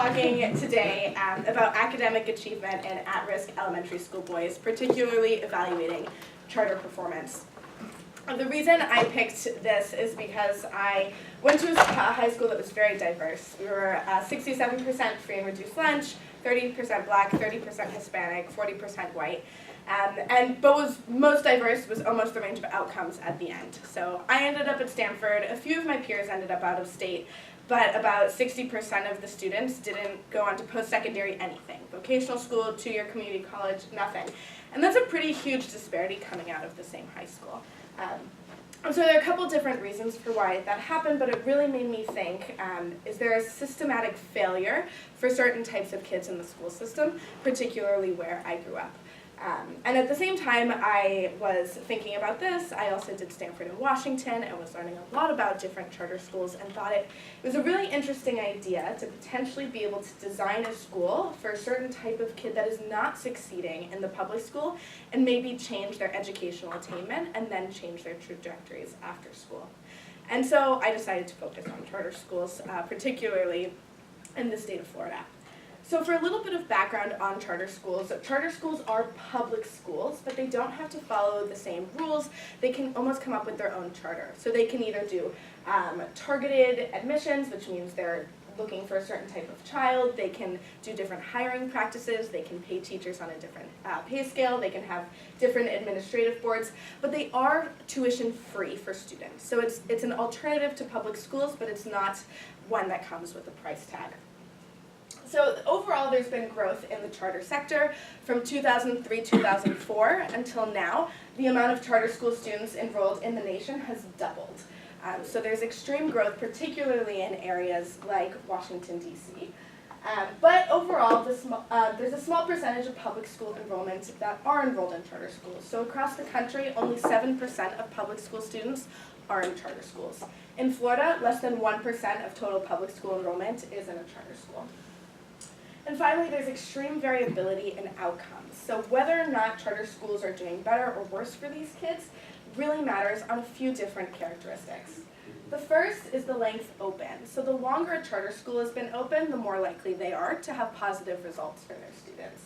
talking today about academic achievement in at-risk elementary school boys, particularly evaluating charter performance. The reason I picked this is because I went to a high school that was very diverse. We were 67% free and reduced lunch, 30% black, 30% Hispanic, 40% white. But was most diverse was almost the range of outcomes at the end. So I ended up at Stanford. A few of my peers ended up out of state, but about 60% of the students didn't go on to post-secondary anything. Vocational school, two-year community college, nothing. And that's a pretty huge disparity coming out of the same high school. And so there are a couple different reasons for why that happened, but it really made me think, is there a systematic failure for certain types of kids in the school system, particularly where I grew up? And at the same time I was thinking about this, I also did Stanford in Washington and was learning a lot about different charter schools and thought it was a really interesting idea to potentially be able to design a school for a certain type of kid that is not succeeding in the public school and maybe change their educational attainment and then change their trajectories after school. And so I decided to focus on charter schools, particularly in the state of Florida. So for a little bit of background on charter schools are public schools, but they don't have to follow the same rules. They can almost come up with their own charter. So they can either do targeted admissions, which means they're looking for a certain type of child. They can do different hiring practices. They can pay teachers on a different pay scale. They can have different administrative boards. But they are tuition free for students. So it's an alternative to public schools, but it's not one that comes with a price tag. So overall, there's been growth in the charter sector from 2003-2004 until now. The amount of charter school students enrolled in the nation has doubled. So there's extreme growth, particularly in areas like Washington, D.C. But overall, there's a small percentage of public school enrollments that are enrolled in charter schools. So across the country, only 7% of public school students are in charter schools. In Florida, less than 1% of total public school enrollment is in a charter school. And finally, there's extreme variability in outcomes. So whether or not charter schools are doing better or worse for these kids really matters on a few different characteristics. The first is the length open. So the longer a charter school has been open, the more likely they are to have positive results for their students.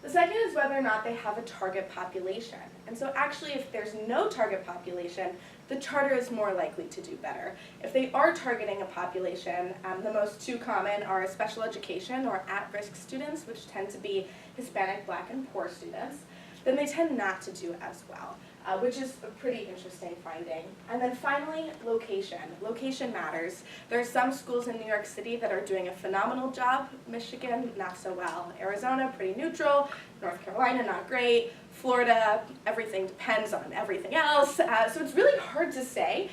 The second is whether or not they have a target population. And so actually, if there's no target population, the charter is more likely to do better. If they are targeting a population, the most two common are special education or at-risk students, which tend to be Hispanic, Black, and poor students, then they tend not to do as well, which is a pretty interesting finding. And then finally, location. Location matters. There are some schools in New York City that are doing a phenomenal job. Michigan, not so well. Arizona, pretty neutral. North Carolina, not great. Florida, everything depends on everything else. So it's really hard to say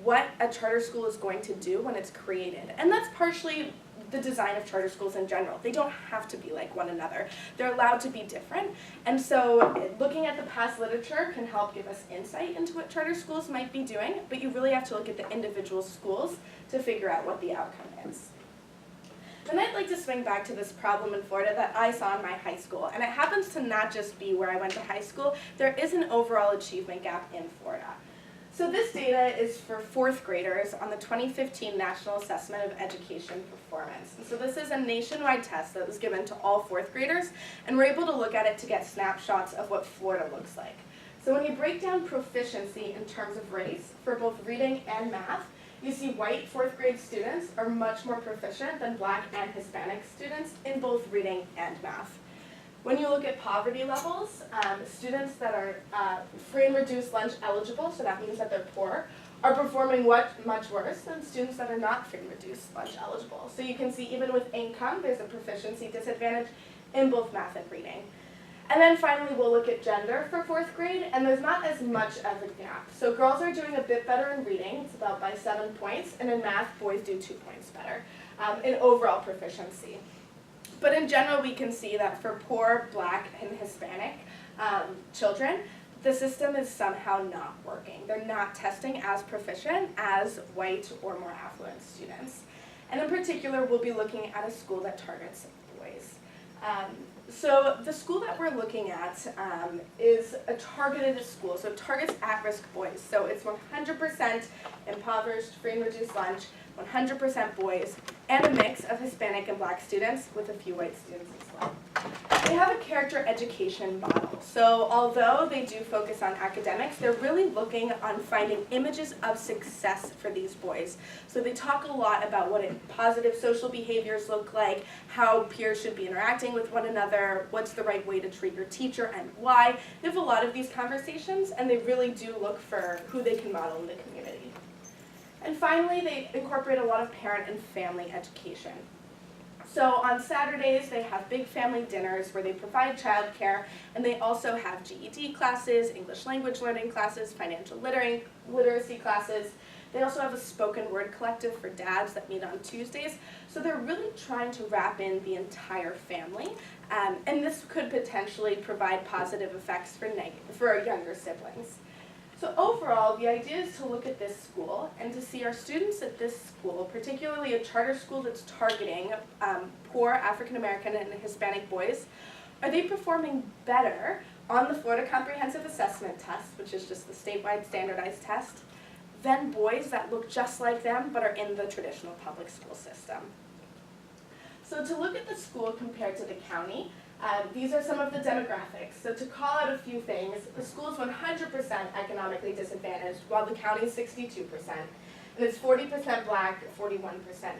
what a charter school is going to do when it's created. And that's partially the design of charter schools in general. They don't have to be like one another. They're allowed to be different. And so looking at the past literature can help give us insight into what charter schools might be doing, but you really have to look at the individual schools to figure out what the outcome is. Then I'd like to swing back to this problem in Florida that I saw in my high school. And it happens to not just be where I went to high school. There is an overall achievement gap in Florida. So this data is for fourth graders on the 2015 National Assessment of Education Performance. And so this is a nationwide test that was given to all fourth graders, and we're able to look at it to get snapshots of what Florida looks like. So when you break down proficiency in terms of race for both reading and math, you see white fourth grade students are much more proficient than Black and Hispanic students in both reading and math. When you look at poverty levels, students that are free and reduced lunch eligible, so that means that they're poor, are performing much worse than students that are not free and reduced lunch eligible. So you can see even with income, there's a proficiency disadvantage in both math and reading. And then finally, we'll look at gender for fourth grade, and there's not as much of a gap. So girls are doing a bit better in reading, it's about by 7 points, and in math, boys do 2 points better in overall proficiency. But in general, we can see that for poor, Black, and Hispanic children, the system is somehow not working. They're not testing as proficient as white or more affluent students. And in particular, we'll be looking at a school that targets boys. So the school that we're looking at is a targeted school, so it targets at-risk boys. So it's 100% impoverished, free and reduced lunch, 100% boys, and a mix of Hispanic and Black students with a few white students as well. They have a character education model. So although they do focus on academics, they're really looking on finding images of success for these boys. So they talk a lot about what positive social behaviors look like, how peers should be interacting with one another, what's the right way to treat your teacher and why. They have a lot of these conversations, and they really do look for who they can model in the community. And finally, they incorporate a lot of parent and family education. So on Saturdays, they have big family dinners where they provide childcare, and they also have GED classes, English language learning classes, financial literacy classes. They also have a spoken word collective for dads that meet on Tuesdays. So they're really trying to wrap in the entire family, and this could potentially provide positive effects for younger siblings. So overall, the idea is to look at this school and to see our students at this school, particularly a charter school that's targeting poor African American and Hispanic boys, are they performing better on the Florida Comprehensive Assessment Test, which is just the statewide standardized test, than boys that look just like them but are in the traditional public school system. So to look at the school compared to the county, these are some of the demographics. So to call out a few things, the school is 100% economically disadvantaged, while the county is 62%. And it's 40% Black, 41%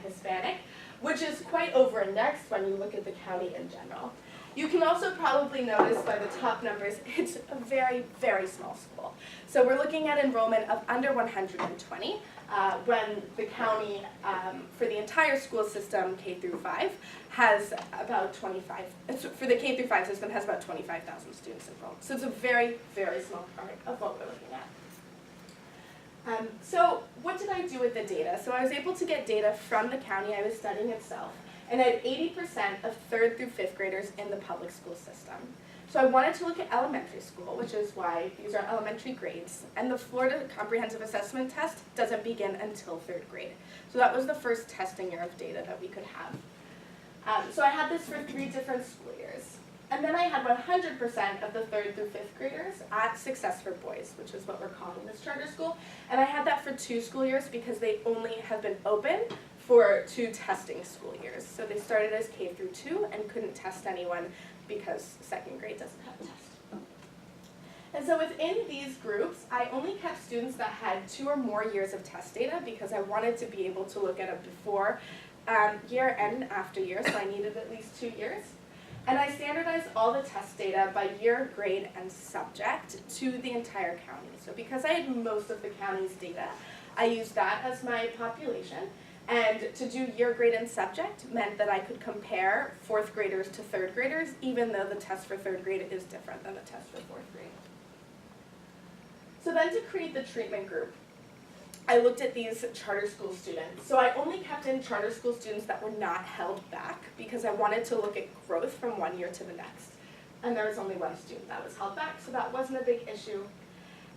Hispanic, which is quite over-indexed when you look at the county in general. You can also probably notice by the top numbers, it's a very, very small school. So we're looking at enrollment of under 120, when the county, for the entire school system, K through 5, has about 25, for the K through 5 system has about 25,000 students enrolled. So it's a very, very small part of what we're looking at. So what did I do with the data? So I was able to get data from the county I was studying itself, and I had 80% of 3rd through 5th graders in the public school system. So I wanted to look at elementary school, which is why these are elementary grades, and the Florida Comprehensive Assessment Test doesn't begin until 3rd grade. So that was the first testing year of data that we could have. So I had this for 3 different school years. And then I had 100% of the 3rd through 5th graders at Success for Boys, which is what we're calling this charter school. And I had that for 2 school years because they only have been open for 2 testing school years. So they started as K through 2 and couldn't test anyone because 2nd grade doesn't have a test. And so within these groups, I only kept students that had 2 or more years of test data because I wanted to be able to look at it before year and after year, so I needed at least 2 years. And I standardized all the test data by year, grade, and subject to the entire county. So because I had most of the county's data, I used that as my population. And to do year, grade, and subject meant that I could compare 4th graders to 3rd graders, even though the test for 3rd grade is different than the test for 4th grade. So then to create the treatment group, I looked at these charter school students. So I only kept in charter school students that were not held back because I wanted to look at growth from one year to the next. And there was only 1 student that was held back, so that wasn't a big issue.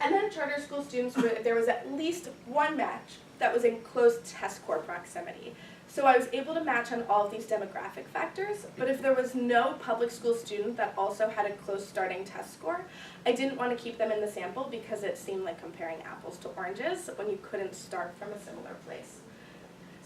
And then charter school students, there was at least 1 match that was in close test score proximity. So I was able to match on all of these demographic factors, but if there was no public school student that also had a close starting test score, I didn't want to keep them in the sample because it seemed like comparing apples to oranges when you couldn't start from a similar place.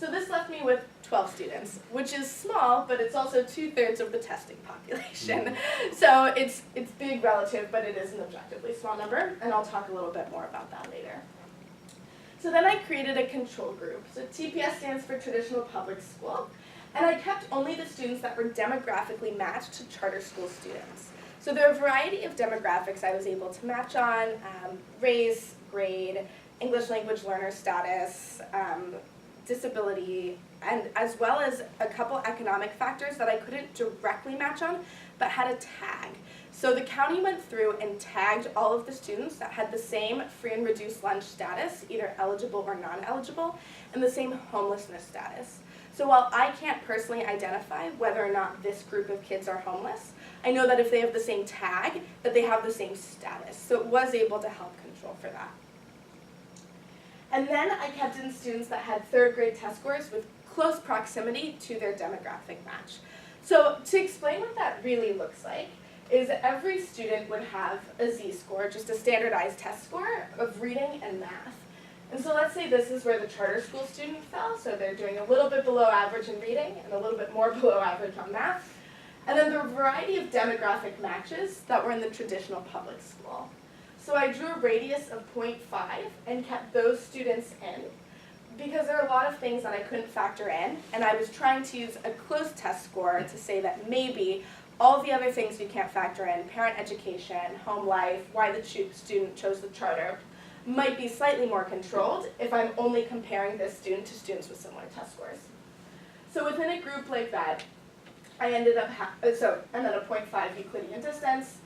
So this left me with 12 students, which is small, but it's also 2/3 of the testing population. So it's big relative, but it is an objectively small number, and I'll talk a little bit more about that later. So then I created a control group. So TPS stands for Traditional Public School, and I kept only the students that were demographically matched to charter school students. So there are a variety of demographics I was able to match on, race, grade, English language learner status, disability, and as well as a couple economic factors that I couldn't directly match on, but had a tag. So the county went through and tagged all of the students that had the same free and reduced lunch status, either eligible or non-eligible, and the same homelessness status. So while I can't personally identify whether or not this group of kids are homeless, I know that if they have the same tag, that they have the same status. So it was able to help control for that. And then I kept in students that had 3rd grade test scores with close proximity to their demographic match. So to explain what that really looks like, is every student would have a Z-score, just a standardized test score of reading and math. And so let's say this is where the charter school student fell, so they're doing a little bit below average in reading and a little bit more below average on math. And then the variety of demographic matches that were in the traditional public school. So I drew a radius of 0.5 and kept those students in because there are a lot of things that I couldn't factor in, and I was trying to use a close test score to say that maybe all the other things you can't factor in, parent education, home life, why the student chose the charter, might be slightly more controlled if I'm only comparing this student to students with similar test scores. So within a group like that, I ended up, and then a 0.5 Euclidean distance,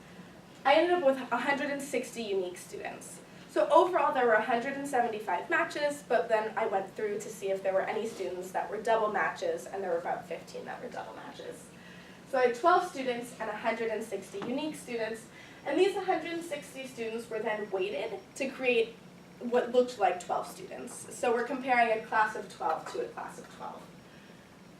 I ended up with 160 unique students. So overall there were 175 matches, but then I went through to see if there were any students that were double matches, and there were about 15 that were double matches. So I had 12 students and 160 unique students, and these 160 students were then weighted to create what looked like 12 students. So we're comparing a class of 12 to a class of 12.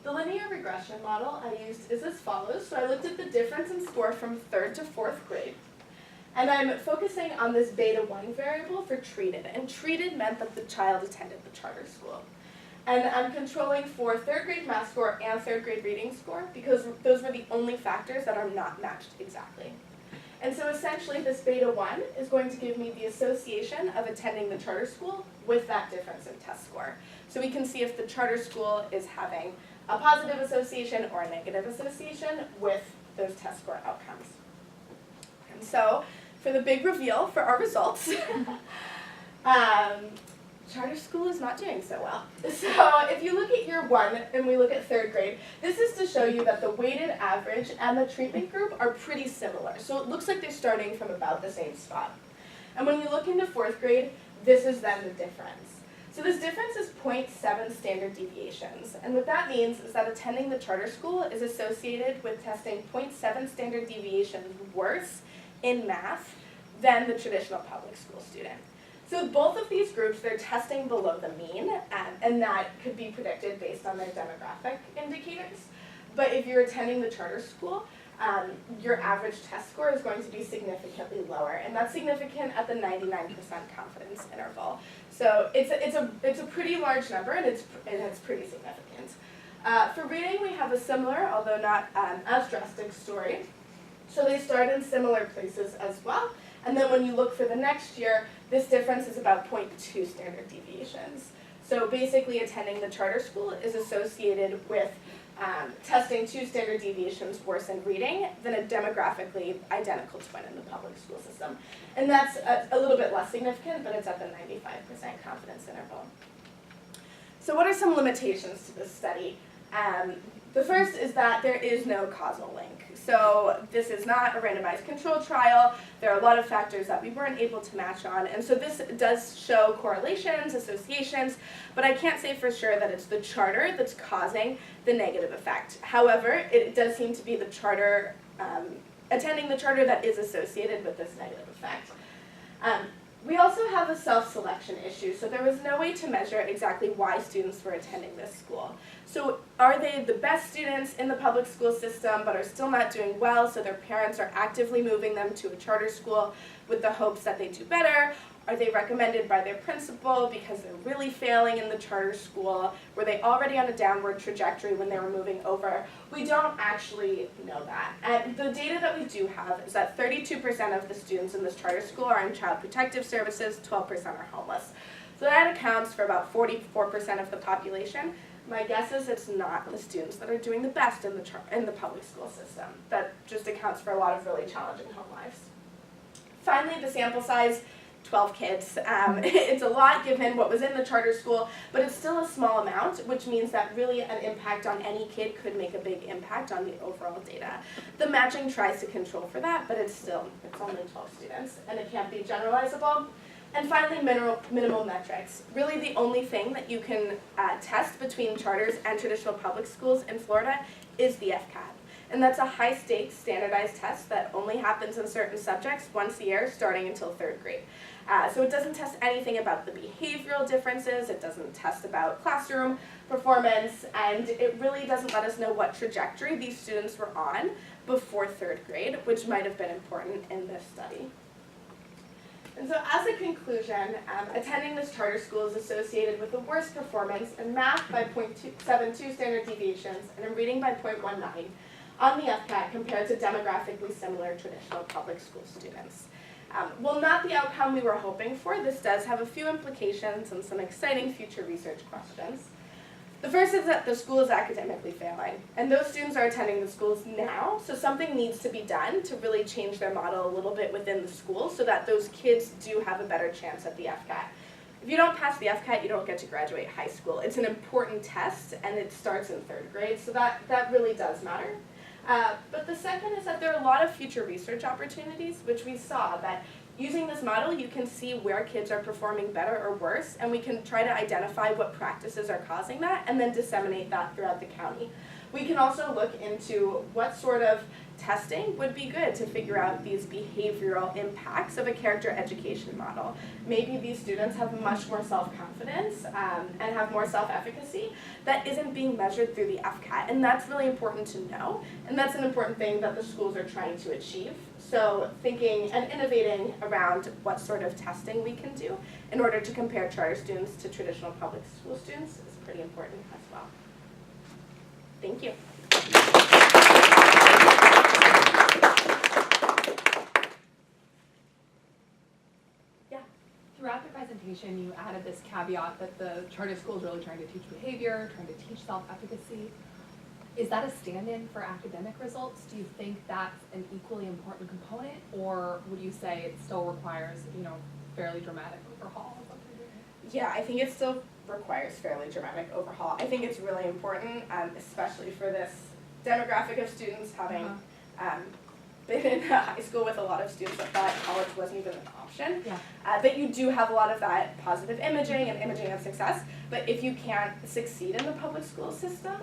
The linear regression model I used is as follows. So I looked at the difference in score from 3rd to 4th grade. And I'm focusing on this beta 1 variable for treated. And treated meant that the child attended the charter school. And I'm controlling for 3rd grade math score and 3rd grade reading score because those were the only factors that are not matched exactly. And so essentially this beta 1 is going to give me the association of attending the charter school with that difference in test score. So we can see if the charter school is having a positive association or a negative association with those test score outcomes. And so for the big reveal for our results, charter school is not doing so well. So if you look at year 1 and we look at 3rd grade, this is to show you that the weighted average and the treatment group are pretty similar. So it looks like they're starting from about the same spot. And when you look into 4th grade, this is then the difference. So this difference is 0.7 standard deviations. And what that means is that attending the charter school is associated with testing 0.7 standard deviations worse in math than the traditional public school student. So both of these groups, they're testing below the mean, and that could be predicted based on their demographic indicators. But if you're attending the charter school, your average test score is going to be significantly lower, and that's significant at the 99% confidence interval. So it's a pretty large number, and it's pretty significant. For reading, we have a similar, although not as drastic story. So they start in similar places as well. And then when you look for the next year, this difference is about 0.2 standard deviations. So basically attending the charter school is associated with testing 2 standard deviations worse in reading than a demographically identical twin in the public school system. And that's a little bit less significant, but it's at the 95% confidence interval. So what are some limitations to this study? The first is that there is no causal link. So this is not a randomized control trial. There are a lot of factors that we weren't able to match on. And so this does show correlations, associations, but I can't say for sure that it's the charter that's causing the negative effect. However, it does seem to be the charter, attending the charter that is associated with this negative effect. We also have a self-selection issue, so there was no way to measure exactly why students were attending this school. So are they the best students in the public school system but are still not doing well, so their parents are actively moving them to a charter school with the hopes that they do better? Are they recommended by their principal because they're really failing in the charter school? Were they already on a downward trajectory when they were moving over? We don't actually know that. And the data that we do have is that 32% of the students in this charter school are in child protective services, 12% are homeless. So that accounts for about 44% of the population. My guess is it's not the students that are doing the best in the public school system. That just accounts for a lot of really challenging home lives. Finally, the sample size, 12 kids. It's a lot given what was in the charter school, but it's still a small amount, which means that really an impact on any kid could make a big impact on the overall data. The matching tries to control for that, but it's only 12 students, and it can't be generalizable. And finally, minimal metrics. Really the only thing that you can test between charters and traditional public schools in Florida is the FCAT. And that's a high-stakes standardized test that only happens in certain subjects once a year, starting until 3rd grade. So it doesn't test anything about the behavioral differences, it doesn't test about classroom performance, and it really doesn't let us know what trajectory these students were on before 3rd grade, which might have been important in this study. And so as a conclusion, attending this charter school is associated with the worst performance in math by 0.72 standard deviations and in reading by 0.19 on the FCAT compared to demographically similar traditional public school students. While not the outcome we were hoping for, this does have a few implications and some exciting future research questions. The first is that the school is academically failing, and those students are attending the schools now, so something needs to be done to really change their model a little bit within the school so that those kids do have a better chance at the FCAT. If you don't pass the FCAT, you don't get to graduate high school. It's an important test, and it starts in 3rd grade, so that really does matter. But the second is that there are a lot of future research opportunities, which we saw that using this model, you can see where kids are performing better or worse, and we can try to identify what practices are causing that and then disseminate that throughout the county. We can also look into what sort of testing would be good to figure out these behavioral impacts of a character education model. Maybe these students have much more self-confidence and have more self-efficacy that isn't being measured through the FCAT, and that's really important to know, and that's an important thing that the schools are trying to achieve. So thinking and innovating around what sort of testing we can do in order to compare charter students to traditional public school students is pretty important as well. Thank you. Throughout the presentation, you added this caveat that the charter school is really trying to teach behavior, trying to teach self-efficacy. Is that a stand-in for academic results? Do you think that's an equally important component, or would you say it still requires, fairly dramatic overhaul of what they're doing? Yeah, I think it still requires fairly dramatic overhaul. I think it's really important, especially for this demographic of students having been in high school with a lot of students that thought college wasn't even an option, that you do have a lot of that positive imaging and imaging of success, but if you can't succeed in the public school system,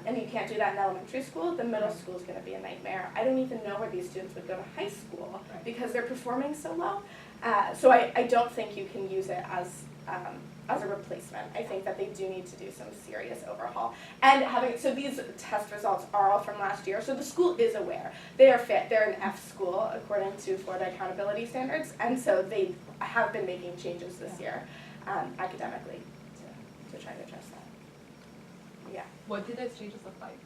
and you can't do that in elementary school, the middle school is going to be a nightmare. I don't even know where these students would go to high school because they're performing so low. So I don't think you can use it as a replacement. I think that they do need to do some serious overhaul. And so these test results are all from last year, so the school is aware. They are fit. They're an F school according to Florida accountability standards, and so they have been making changes this year academically to try to address that. Yeah. What do those changes look like?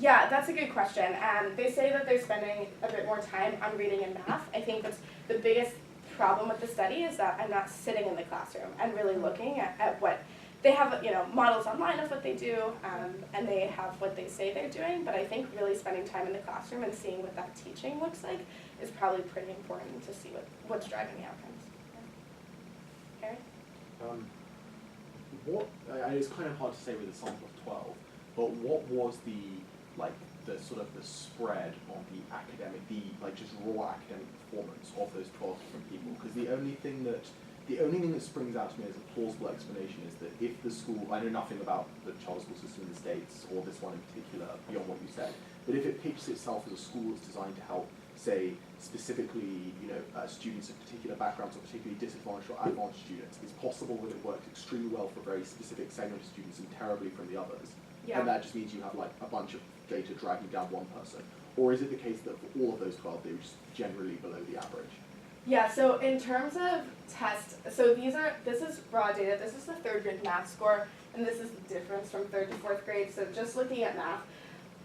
Yeah, that's a good question. They say that they're spending a bit more time on reading and math. I think that's the biggest problem with the study is that I'm not sitting in the classroom and really looking at what they have, models online of what they do, and they have what they say they're doing, but I think really spending time in the classroom and seeing what that teaching looks like is probably pretty important to see what's driving the outcomes. Harry? It's kind of hard to say with a sample of 12, but what was the sort of the spread on the academic, just raw academic performance of those 12 different people? Because the only thing that springs out to me as a plausible explanation is that if the school, I know nothing about the charter school system in the States or this one in particular beyond what you said, but if it pitches itself as a school that's designed to help, say, specifically, students of particular backgrounds or particularly disadvantaged or advantaged students, it's possible that it works extremely well for a very specific segment of students and terribly from the others. Yeah. And that just means you have a bunch of data dragging down one person. Or is it the case that for all of those 12, they were just generally below the average? Yeah, so in terms of tests, so this is raw data. This is the 3rd grade math score, and this is the difference from 3rd to 4th grade. So just looking at math,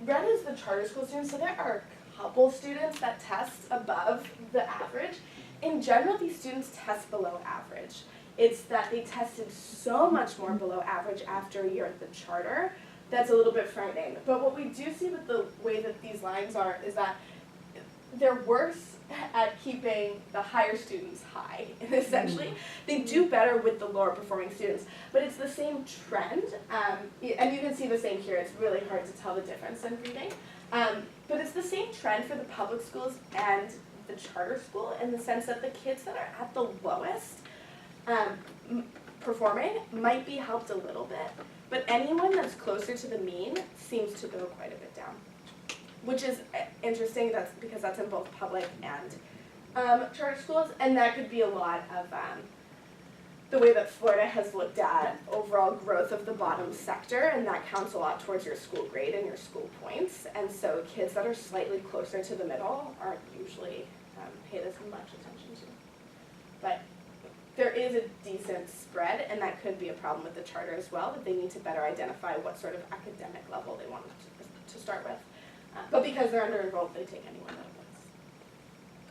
red is the charter school students, so there are a couple students that test above the average. In general, these students test below average. It's that they tested so much more below average after a year at the charter that's a little bit frightening. But what we do see with the way that these lines are is that they're worse at keeping the higher students high, essentially. They do better with the lower performing students, but it's the same trend, and you can see the same here. It's really hard to tell the difference in reading, but it's the same trend for the public schools and the charter school in the sense that the kids that are at the lowest performing might be helped a little bit, but anyone that's closer to the mean seems to go quite a bit down, which is interesting. That's because that's in both public and charter schools, and that could be a lot of the way that Florida has looked at overall growth of the bottom sector, and that counts a lot towards your school grade and your school points, and so kids that are slightly closer to the middle aren't usually paid as much attention to. But there is a decent spread, and that could be a problem with the charter as well, that they need to better identify what sort of academic level they want to start with. But because they're under-enrolled, they take anyone that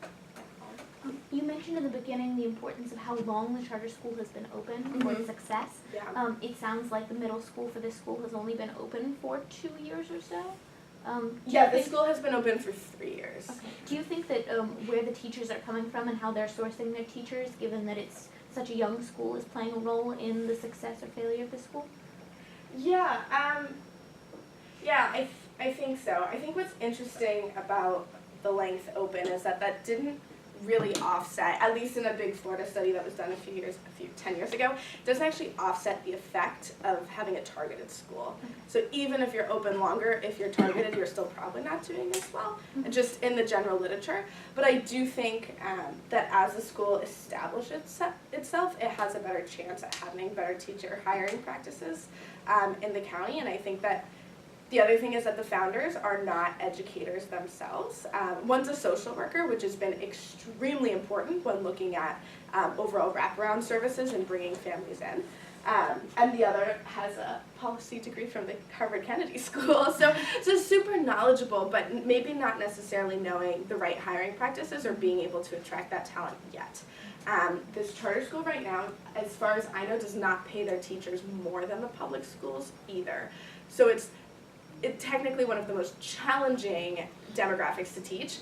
applies. You mentioned in the beginning the importance of how long the charter school has been open for its success. Yeah. It sounds like the middle school for this school has only been open for 2 years or so. Yeah, the school has been open for 3 years. Okay. Do you think that where the teachers are coming from and how they're sourcing their teachers, given that it's such a young school, is playing a role in the success or failure of the school? Yeah, I think so. I think what's interesting about the length open is that didn't really offset, at least in a big Florida study that was done 10 years ago, doesn't actually offset the effect of having a targeted school. So even if you're open longer, if you're targeted, you're still probably not doing as well, just in the general literature. But I do think that as the school establishes itself, it has a better chance at having better teacher hiring practices in the county, and I think that the other thing is that the founders are not educators themselves. One's a social worker, which has been extremely important when looking at overall wraparound services and bringing families in. And the other has a policy degree from the Harvard Kennedy School. So super knowledgeable, but maybe not necessarily knowing the right hiring practices or being able to attract that talent yet. This charter school right now, as far as I know, does not pay their teachers more than the public schools either. So it's technically one of the most challenging demographics to teach.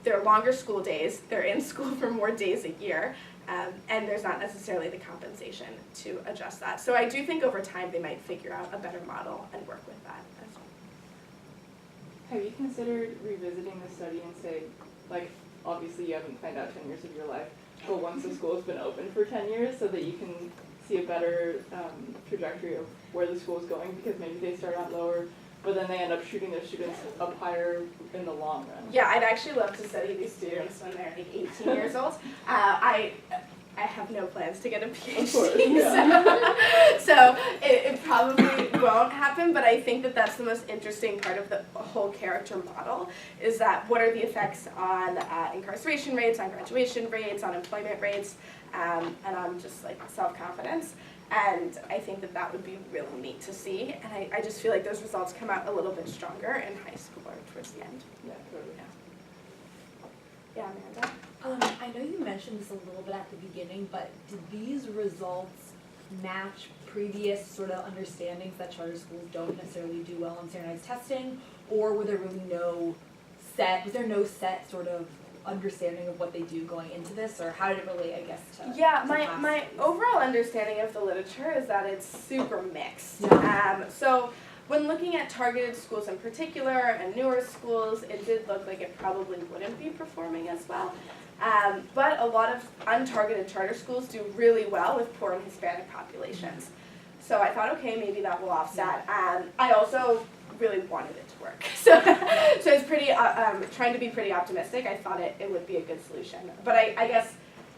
They're longer school days, they're in school for more days a year, and there's not necessarily the compensation to adjust that. So I do think over time they might figure out a better model and work with that as well. Have you considered revisiting the study and say, like, obviously you haven't planned out 10 years of your life, but once the school has been open for 10 years so that you can see a better trajectory of where the school is going, because maybe they start out lower, but then they end up shooting their students up higher in the long run. Yeah, I'd actually love to study these students when they're like 18 years old. I have no plans to get a PhD, Of course, yeah. so it probably won't happen, but I think that that's the most interesting part of the whole character model, is that what are the effects on incarceration rates, on graduation rates, on employment rates, and on just like self-confidence. And I think that would be really neat to see, and I just feel like those results come out a little bit stronger in high school or towards the end. Yeah, totally. Yeah, Amanda? I know you mentioned this a little bit at the beginning, but did these results match previous sort of understandings that charter schools don't necessarily do well on standardized testing, or were there really no set sort of understanding of what they do going into this, or how did it relate, I guess, to Yeah, past my studies? overall understanding of the literature is that it's super mixed. Yeah. So when looking at targeted schools in particular and newer schools, it did look like it probably wouldn't be performing as well. But a lot of untargeted charter schools do really well with poor and Hispanic populations. So I thought, okay, maybe that will offset. I also really wanted it to work. So I was pretty, trying to be pretty optimistic. I thought it would be a good solution. But I guess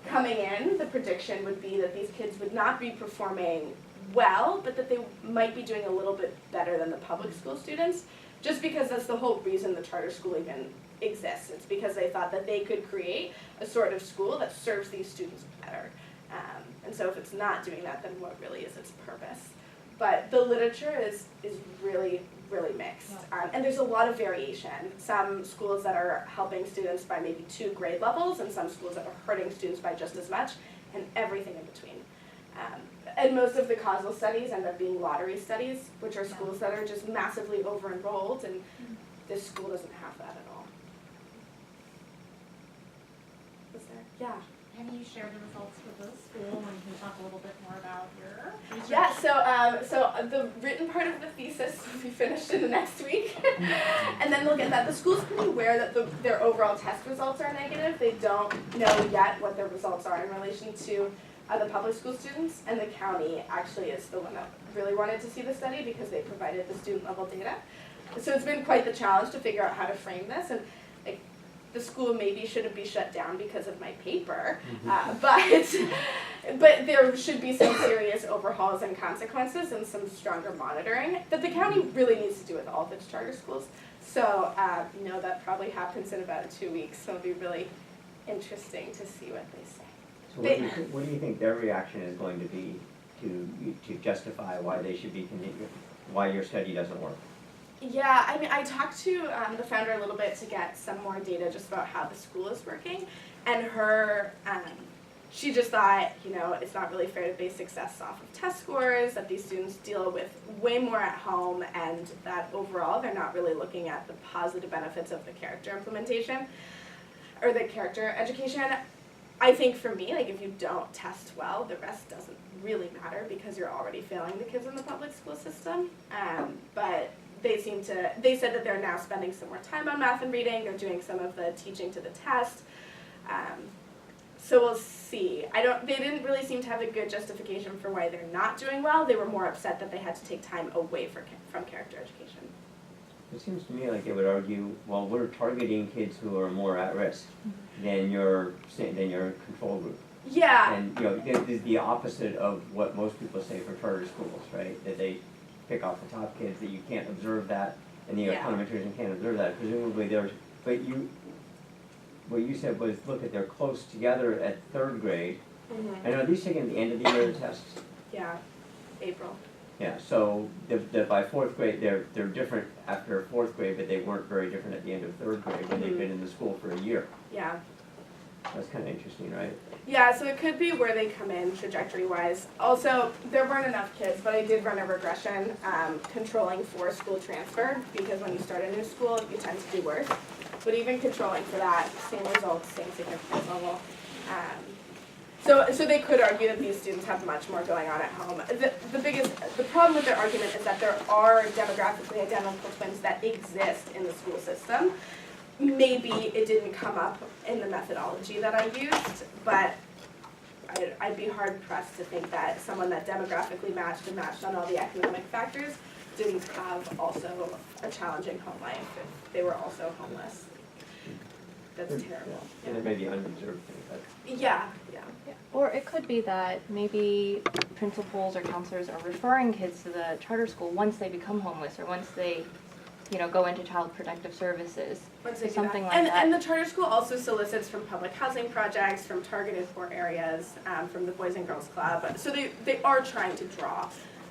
coming in, the prediction would be that these kids would not be performing well, but that they might be doing a little bit better than the public school students, just because that's the whole reason the charter school even exists. It's because they thought that they could create a sort of school that serves these students better. And so if it's not doing that, then what really is its purpose? But the literature is really, really mixed. And there's a lot of variation. Some schools that are helping students by maybe 2 grade levels, and some schools that are hurting students by just as much, and everything in between. And most of the causal studies end up being lottery studies, which are schools that are just massively over-enrolled, and this school doesn't have that at all. Is there? Yeah. Have you shared the results with the school, and can you talk a little bit more about your research? Yeah, so the written part of the thesis will be finished in the next week. And then we'll get that. The school's pretty aware that their overall test results are negative. They don't know yet what their results are in relation to the public school students, and the county actually is the one that really wanted to see the study because they provided the student level data. So it's been quite the challenge to figure out how to frame this, and like, the school maybe shouldn't be shut down because of my paper, but there should be some serious overhauls and consequences and some stronger monitoring that the county really needs to do with all of its charter schools. So that probably happens in about 2 weeks, so it'll be really interesting to see what they say. So what do you think their reaction is going to be to justify why they should be why your study doesn't work? Yeah, I mean, I talked to the founder a little bit to get some more data just about how the school is working, and she just thought, it's not really fair to base success off of test scores, that these students deal with way more at home, and that overall they're not really looking at the positive benefits of the character implementation, or the character education. I think for me, if you don't test well, the rest doesn't really matter because you're already failing the kids in the public school system. But they said that they're now spending some more time on math and reading, they're doing some of the teaching to the test. So we'll see. They didn't really seem to have a good justification for why they're not doing well. They were more upset that they had to take time away from character education. It seems to me like they would argue, well, we're targeting kids who are more at risk than your control group. Yeah. And this is the opposite of what most people say for charter schools, right? That they pick off the top kids, that you can't observe that, and the econometrician can't observe that. Presumably what you said was, look, they're close together at third grade. Mm-hmm. And are these taken at the end of the year tests? Yeah, April. Yeah, so by fourth grade, they're different after fourth grade, but they weren't very different at the end of third grade when they've been in the school for a year. Yeah. That's kind of interesting, right? Yeah, so it could be where they come in trajectory-wise. Also, there weren't enough kids, but I did run a regression controlling for school transfer, because when you start a new school, you tend to do worse. But even controlling for that, same results, same significance level. So they could argue that these students have much more going on at home. The problem with their argument is that there are demographically identical twins that exist in the school system. Maybe it didn't come up in the methodology that I used, but I'd be hard pressed to think that someone that demographically matched and matched on all the economic factors didn't have also a challenging home life if they were also homeless. That's terrible. And it may be unobserved things. Yeah. Or it could be that maybe principals or counselors are referring kids to the charter school once they become homeless or once they, go into child protective services. Something like that. And the charter school also solicits from public housing projects, from targeted poor areas, from the Boys and Girls Club. So they are trying to draw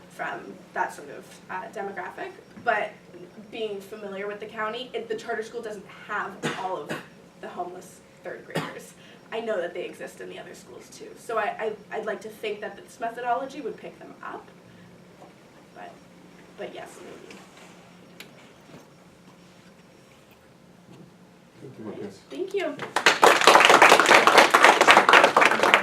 from that sort of demographic. But being familiar with the county, the charter school doesn't have all of the homeless third graders. I know that they exist in the other schools too. So I'd like to think that this methodology would pick them up. But yes, maybe. Thank you, Marcus. Thank you.